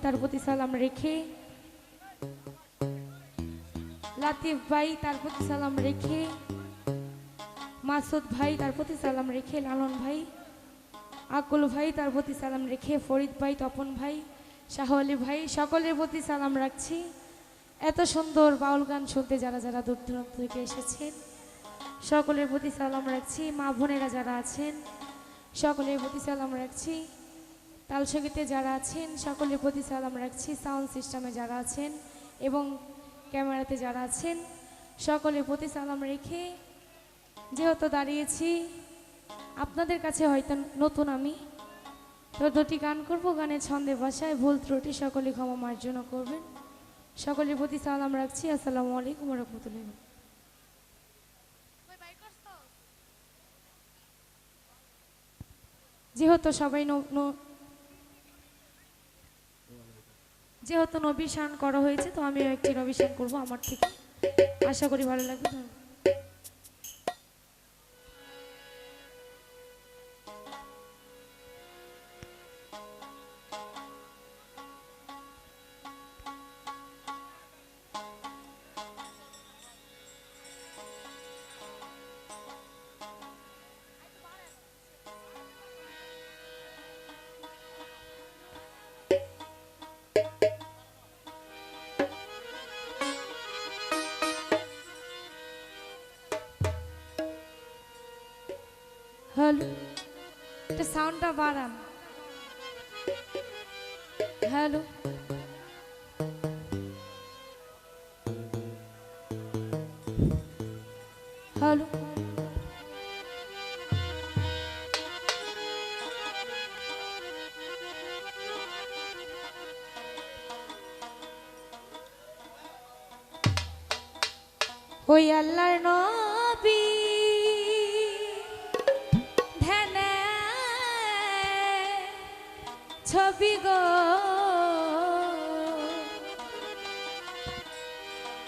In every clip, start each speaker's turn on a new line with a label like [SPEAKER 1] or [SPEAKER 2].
[SPEAKER 1] তার প্রতি সালাম রেখে, লাতিফ ভাই তার প্রতি সালাম রেখে, মাসুদ ভাই তার প্রতি সালাম রেখে, লালন ভাই, আকুল ভাই তার প্রতি সালাম রেখে, ফরিদ ভাই, তপন ভাই, শাহ আলী ভাই, সকলের প্রতি সালাম রাখছি। এত সুন্দর বাউল গান শুনতে যারা যারা দূর দূরান্ত থেকে এসেছেন সকলের প্রতি সালাম রাখছি। মা বোনেরা যারা আছেন সকলের প্রতি সালাম রাখছি। তালসঙ্গীতে যারা আছেন সকলের প্রতি সালাম রাখছি। সাউন্ড সিস্টেমে যারা আছেন এবং ক্যামেরাতে যারা আছেন সকলের প্রতি সালাম রেখে, যেহেতু দাঁড়িয়েছি আপনাদের কাছে হয়তো নতুন আমি, তো দুটি গান করব, গানের ছন্দে ভাষায় ভুল ত্রুটি সকলে ক্ষমা মার্জনা করবেন। সকলের প্রতি সালাম রাখছি। আসসালামু আলাইকুম ওয়া রাহমাতুল্লাহ। যেহেতু সবাই যেহেতু নবিশান করা হয়েছে, তো আমিও একটি নবিশান করবো আমার থেকে, আশা করি ভালো লাগবে। হ্যালো, এটা সাউন্ডটা বাড়ান। হ্যালো, হ্যালো, ওই আল্লাহর নবী ছবি গো,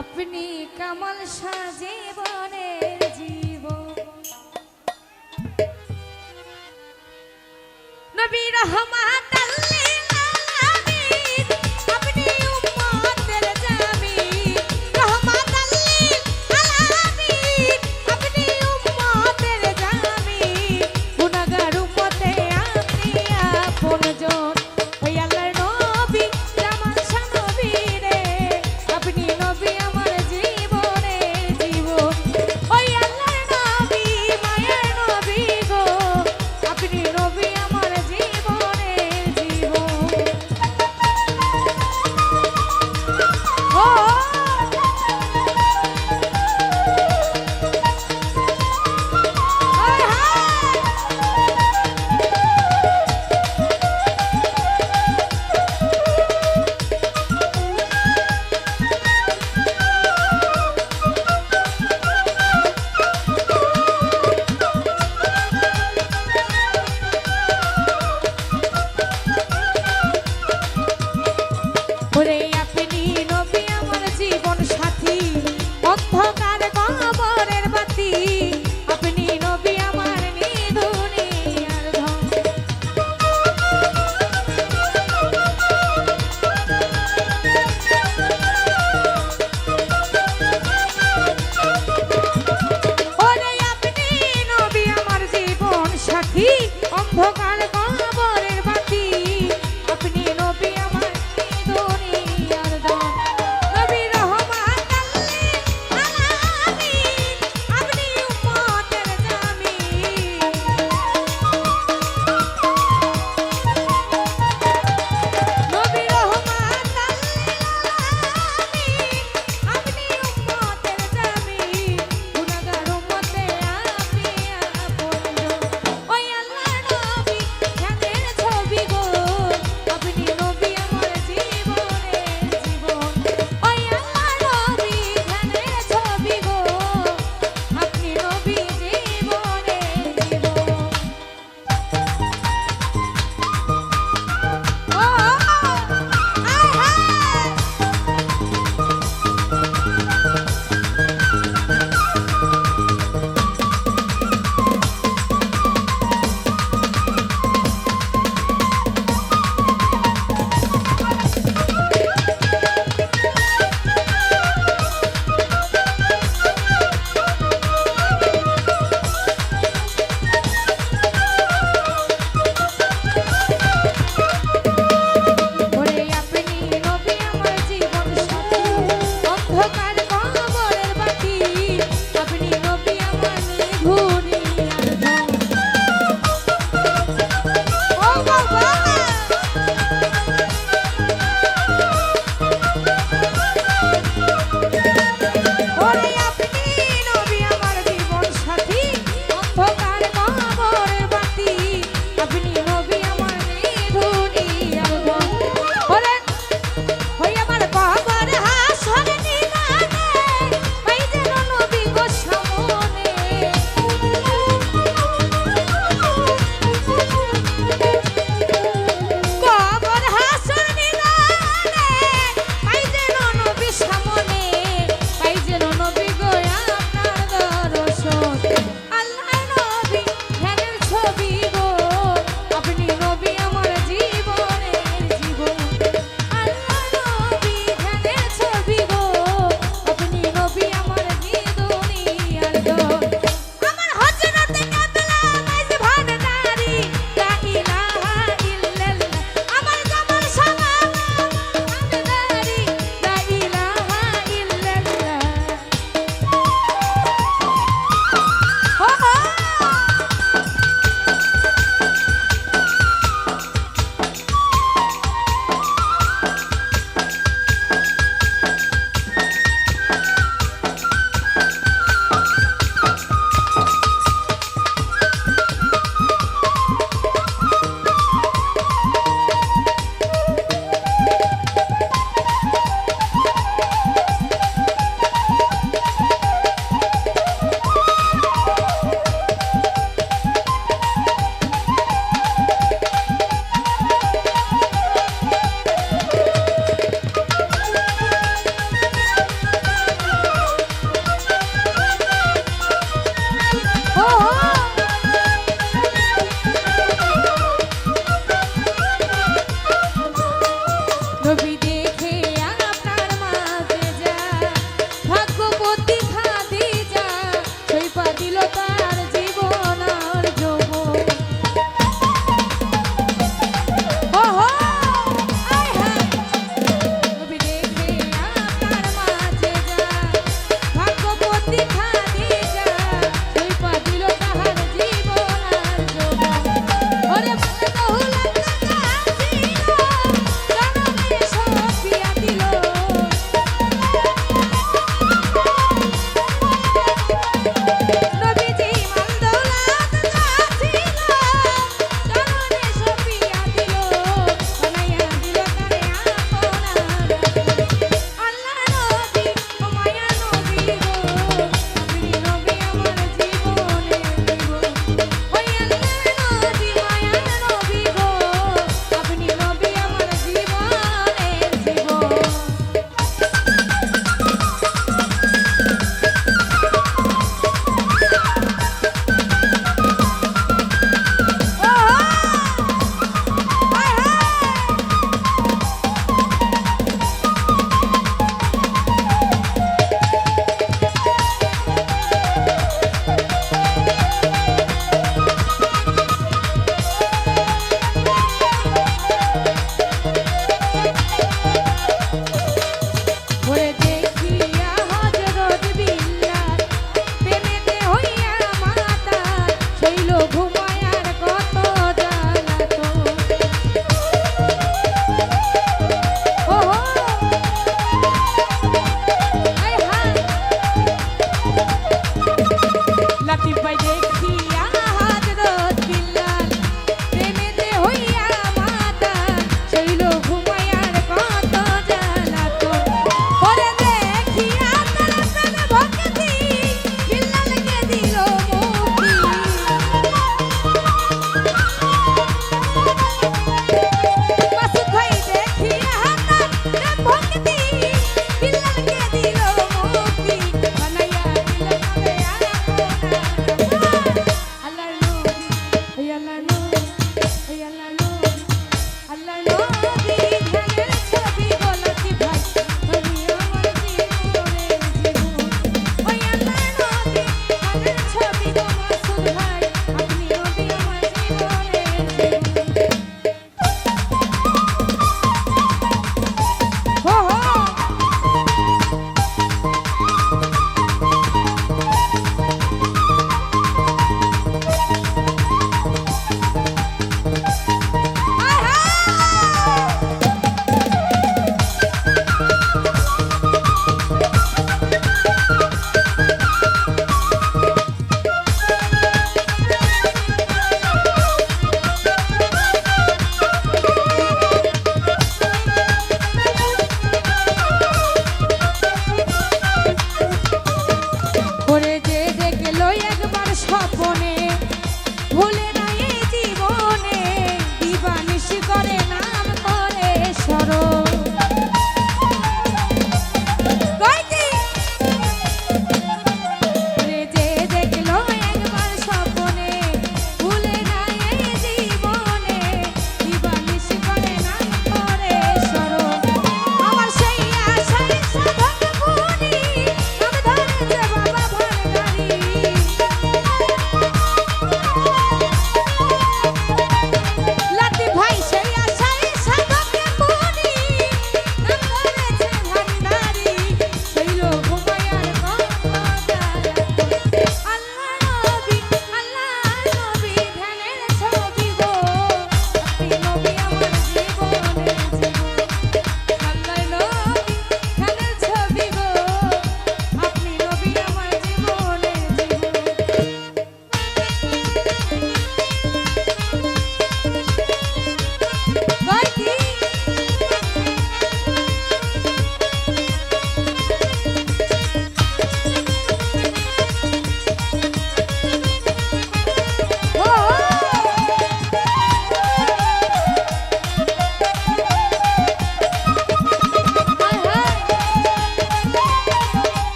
[SPEAKER 1] আপনি কামাল সাজীবনের জীবন, নবী রহমান